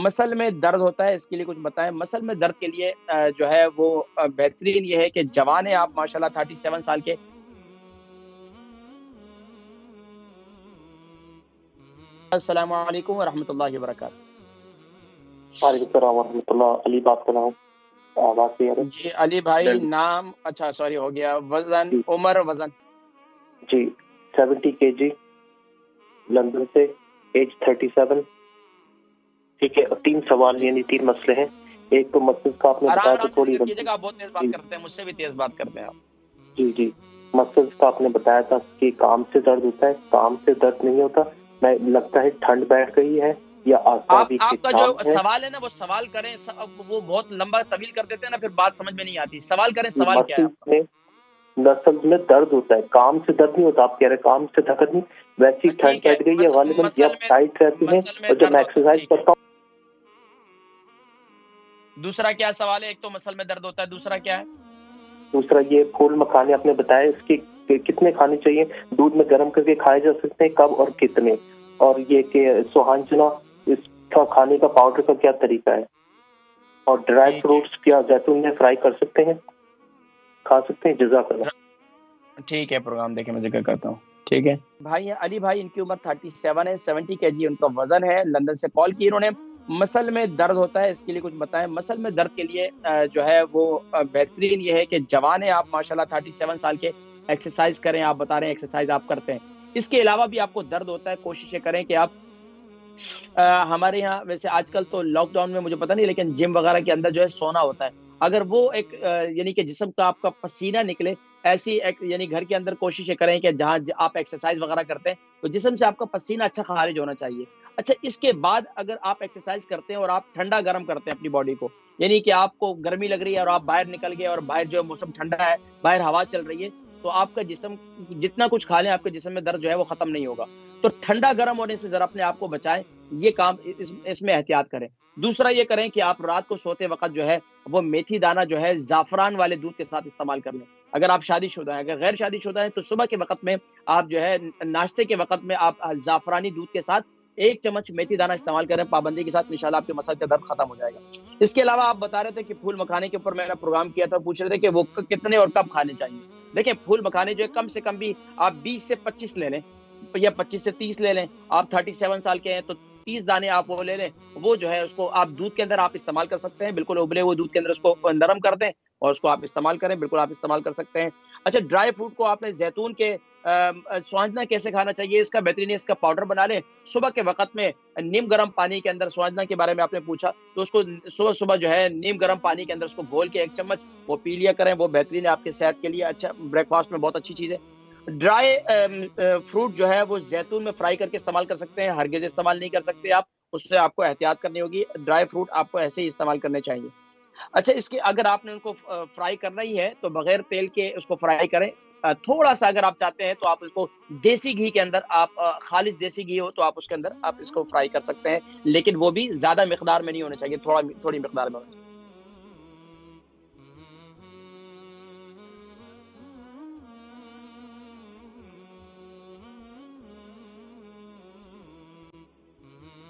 Muscle में दर्द होता है, इसके लिए कुछ बताएँ? मसल में दर्द के लिए जो है वो बेहतरीन ये है कि जवान हैं आप माशाल्लाह 37 साल के। अस्सलामु अलैकुम व रहमतुल्लाहि व बरकातहू। वालेकुम सलाम वरहमतुल्लाह। अली बात कर रहा हूँ। आवाज़ क्लियर है? जी, अली भाई जल्दी। नाम अच्छा सॉरी हो गया, वज़न, जी, उम्र, वज़न? जी 70 केजी, लंदन से, एज 37। ठीक है, और 3 सवाल जी। यानी 3 मसले हैं। एक तो मसल्स का आपने बताया तो आराम-आराम से थोड़ी ज़िक्र गलती। कीजिएगा, आप बहुत तेज़ बात जी, करते हैं, मुझसे भी तेज़ बात करते हैं आप। जी, जी। मसल्स का आपने बताया था कि काम से दर्द होता है, काम से दर्द नहीं होता। मैं लगता है ठंड बैठ गई है या आप असाबी आपका जो खिंचाव है। सवाल है ना, वो सवाल करें वो बहुत लंबा तवील कर देते हैं ना, फिर बात समझ में नहीं आती। सवाल करें, ये सवाल क्या है आपका? मसल्स में दर्द होता है, काम से दर्द नहीं होता। आप कह रहे हैं काम से थकत नहीं, वैसी ठंड ठीक है, बैठ गई है गालिबन या टाइट रहती है, मसल में और जब दर्द मैं होता है, एक्सरसाइज ठीक है। करता हूँ। दूसरा क्या सवाल है? एक तो मसल में दर्द होता है, दूसरा क्या है? दूसरा ये फूल मखाने आपने बताया, इसके कितने खाने चाहिए? दूध में गर्म करके खाए जा सकते हैं, कब और कितने? और ये कि सुहांजना, इसका खाने का पाउडर का क्या तरीका है? और ड्राई ठीक है। फ्रूट्स क्या जैतून में फ्राई कर सकते हैं, खा सकते हैं? जज़ाकल्लाह। ठीक है, प्रोग्राम देखें मैं ज़िक्र करता हूँ। ठीक है। भाई हैं अली भाई, इनकी उम्र 37 है, 70 केजी उनका वज़न है, लंदन से कॉल की इन्होंने। मसल में दर्द होता है, इसके लिए कुछ बताएँ? मसल में दर्द के लिए जो है वो बेहतरीन ये है कि जवान हैं आप माशाल्लाह 37 साल के, एक्सरसाइज़ करें, आप बता रहे हैं एक्सरसाइज़ आप करते हैं। इसके अलावा भी आपको दर्द होता है, कोशिश ये करें कि आप हमारे यहाँ वैसे आजकल तो लॉकडाउन में मुझे पता नहीं, लेकिन जिम वगैरह के अंदर जो है सोना होता है। अगर वो एक यानी कि जिस्म का आपका पसीना निकले, ऐसी एक यानी घर के अंदर कोशिश ये करें कि जहाँ आप एक्सरसाइज़ वगैरह करते हैं, तो जिस्म से आपका पसीना अच्छा ख़ारिज होना चाहिए। अच्छा, इसके बाद अगर आप एक्सरसाइज़ करते हैं और आप ठंडा-गरम करते हैं अपनी बॉडी को, यानी कि आपको गर्मी लग रही है और आप बाहर निकल गए और बाहर जो है मौसम ठंडा है, बाहर हवा चल रही है, तो आपका जिस्म जितना कुछ खा लें, आपके जिस्म में दर्द जो है वो ख़त्म नहीं होगा। तो ठंडा-गरम होने से ज़रा अपने आप को बचाएँ, ये काम इसमें एहतियात करें। दूसरा ये करें कि आप रात को सोते वक़्त जो है, वो मेथी दाना जो है ज़ाफ़रान वाले दूध के साथ इस्तेमाल कर लें। अगर आप शादीशुदा हैं, अगर गैर शादीशुदा हैं, तो सुबह के वक़्त में आप जो है नाश्ते के वक़्त में आप ज़ाफ़रानी दूध के साथ 1 चम्मच मेथी दाना इस्तेमाल करें पाबंदी के साथ, इंशाअल्लाह आपके मसल का दर्द खत्म हो जाएगा। इसके अलावा आप बता रहे थे कि फूल मखाने के ऊपर मैंने प्रोग्राम किया था, पूछ रहे थे कि वो कितने और कब खाने चाहिए। देखिए, फूल मखाने जो है कम से कम भी आप 20 से 25 ले लें या 25 से 30 ले लें। आप 37 साल के हैं तो 30 दाने आप वो ले लें। वो जो है उसको आप दूध के अंदर आप इस्तेमाल कर सकते हैं। बिल्कुल उबले हुए दूध के अंदर उसको नरम कर दें और उसको आप इस्तेमाल करें। बिल्कुल आप इस्तेमाल कर सकते हैं। अच्छा, ड्राई फ्रूट को आपने ज़ैतून के स्वांजना कैसे खाना चाहिए, इसका बेहतरीन है, इसका पाउडर बना लें। सुबह के वक़्त में नीम गर्म पानी के अंदर स्वांजना के बारे में आपने पूछा, तो उसको सुबह-सुबह जो है नीम गर्म पानी के अंदर उसको घोल के 1 चम्मच वो पी लिया करें। वो बेहतरीन है आपकी सेहत के लिए, अच्छा ब्रेकफ़ास्ट में बहुत अच्छी चीज़ है। ड्राई फ्रूट जो है वो ज़ैतून में फ्राई करके इस्तेमाल कर सकते हैं, हरगिज़ इस्तेमाल नहीं कर सकते आप, उससे आपको एहतियात करनी होगी। ड्राई फ्रूट आपको ऐसे ही इस्तेमाल करने चाहिए। अच्छा, इसके अगर आपने उनको फ्राई करना ही है तो बगैर तेल के उसको फ्राई करें। थोड़ा-सा अगर आप चाहते हैं तो आप उसको देसी घी के अंदर आप खालिस देसी घी हो तो आप उसके अंदर आप इसको फ्राई कर सकते हैं, लेकिन वो भी ज़्यादा मिकदार में नहीं होना चाहिए, थोड़ी मिकदार में होना चाहिए।